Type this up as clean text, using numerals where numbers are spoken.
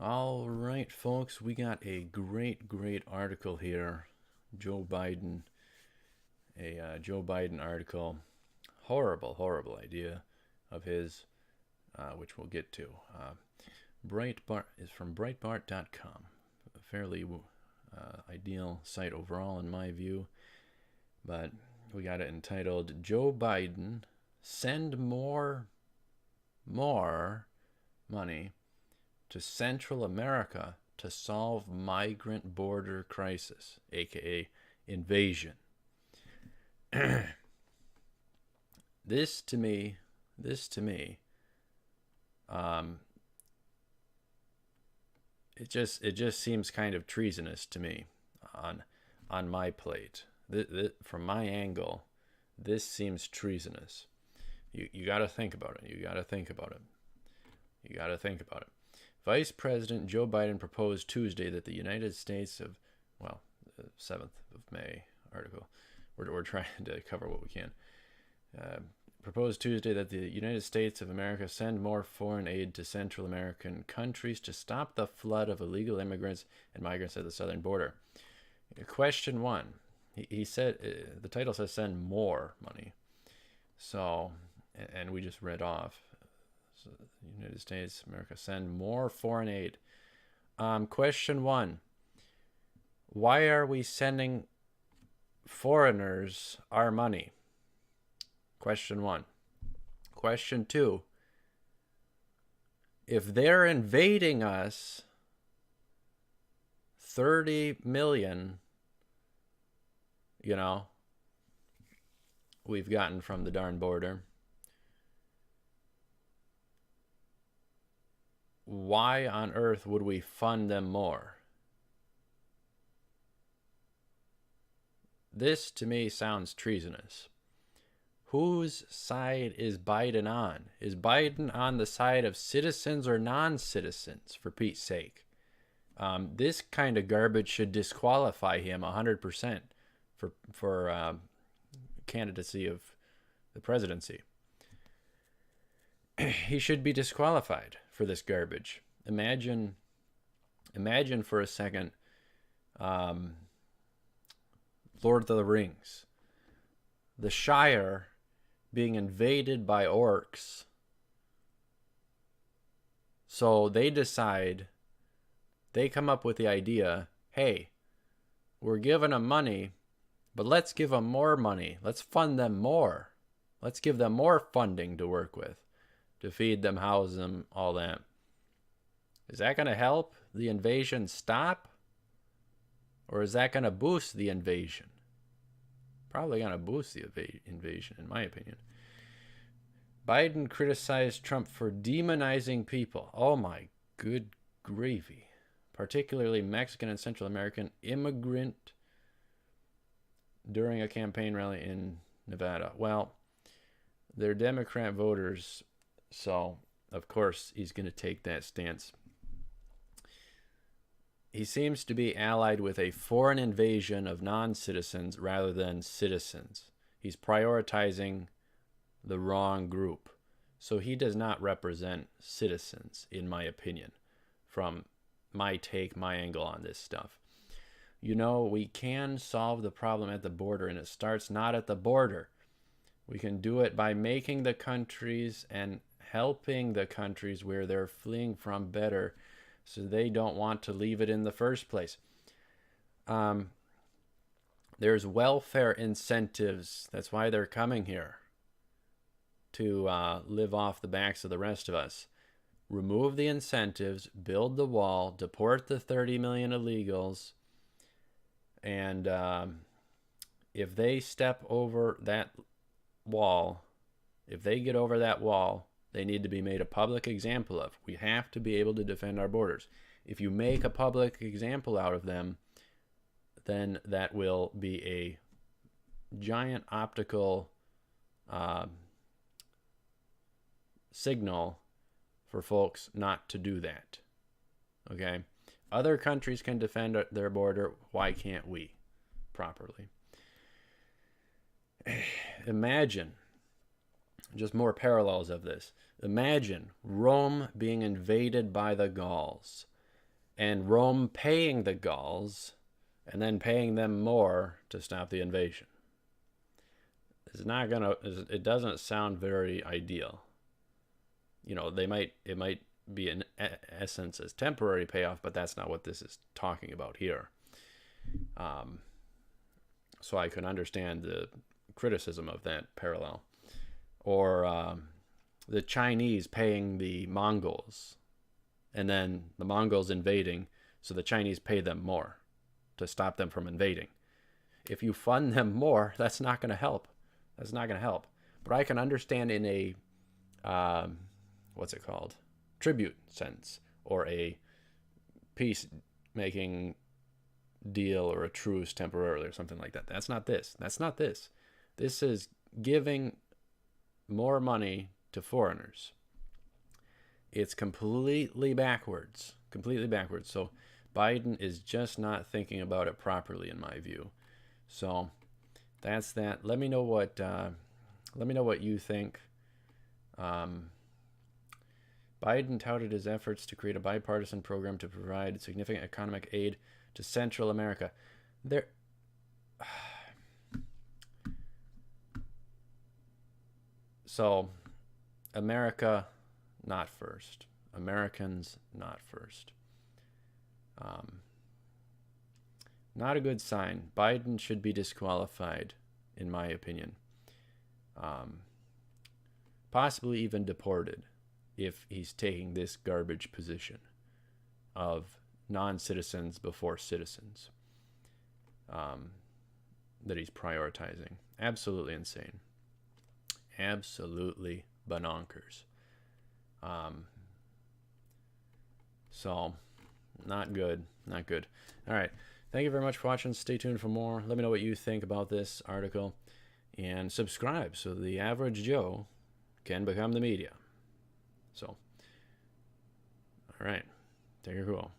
All right, folks, we got a great article here. Joe Biden, a Joe Biden article. Horrible idea of his, which we'll get to. Breitbart is from Breitbart.com. A fairly ideal site overall, in my view. But we got it entitled Joe Biden Send More Money to Central America to solve migrant border crisis, aka invasion. This to me, it just seems kind of treasonous to me on my plate. From my angle, this seems treasonous. You got to think about it. You got to think about it. Vice President Joe Biden proposed Tuesday that the United States of, the 7th of May article. We're trying to cover what we can. Proposed Tuesday that the United States of America send more foreign aid to Central American countries to stop the flood of illegal immigrants and migrants at the southern border. Question 1. He said, the title says send more money. So, and we just read off. So United States, America, send more foreign aid. Question 1. Why are we sending foreigners our money? Question 1. Question 2. If they're invading us, 30 million, we've gotten from the darn border. Why on earth would we fund them more? This, to me, sounds treasonous. Whose side is Biden on? Is Biden on the side of citizens or non-citizens, for Pete's sake? This kind of garbage should disqualify him 100% for candidacy of the presidency. He should be disqualified for this garbage. Imagine for a second, Lord of the Rings, the Shire being invaded by orcs. So they come up with the idea, hey, we're giving them money, but let's give them more money. Let's fund them more. Let's give them more funding to work with, to feed them, house them, all that. Is that going to help the invasion stop? Or is that going to boost the invasion? Probably going to boost the invasion, in my opinion. Biden criticized Trump for demonizing people. Oh my good gravy. Particularly Mexican and Central American immigrant during a campaign rally in Nevada. Well, they're Democrat voters, so of course he's going to take that stance. He seems to be allied with a foreign invasion of non-citizens rather than citizens. He's prioritizing the wrong group. So he does not represent citizens, in my opinion, from my angle on this stuff. We can solve the problem at the border, and it starts not at the border. We can do it by making the countries and helping the countries where they're fleeing from better, so they don't want to leave it in the first place. There's welfare incentives. That's why they're coming here, to live off the backs of the rest of us. Remove the incentives, build the wall, deport the 30 million illegals, and if they step over that wall, if they get over that wall, they need to be made a public example of. We have to be able to defend our borders. If you make a public example out of them, then that will be a giant optical signal for folks not to do that. Okay? Other countries can defend their border. Why can't we properly? Imagine, just more parallels of this. Imagine Rome being invaded by the Gauls. and Rome paying the Gauls and then paying them more to stop the invasion. It's not gonna. It doesn't sound very ideal. You know, it might be in essence as temporary payoff, but that's not what this is talking about here. So I can understand the criticism of that parallel. Or the Chinese paying the Mongols, and then the Mongols invading, so the Chinese pay them more to stop them from invading. If you fund them more, that's not going to help. That's not going to help. But I can understand in a, what's it called? Tribute sense, or a peace-making deal or a truce temporarily or something like that. That's not this. That's not this. This is giving more money to foreigners. It's completely backwards. Completely backwards. So Biden is just not thinking about it properly, in my view. So that's that. Let me know what you think. Biden touted his efforts to create a bipartisan program to provide significant economic aid to Central America. So, America, not first. Americans, not first. Not a good sign. Biden should be disqualified, in my opinion. Possibly even deported if he's taking this garbage position of non-citizens before citizens that he's prioritizing. Absolutely insane. Absolutely bonkers. So, not good. Not good. All right. Thank you very much for watching. Stay tuned for more. Let me know what you think about this article. And subscribe so the average Joe can become the media. So, all right. Take care, cool.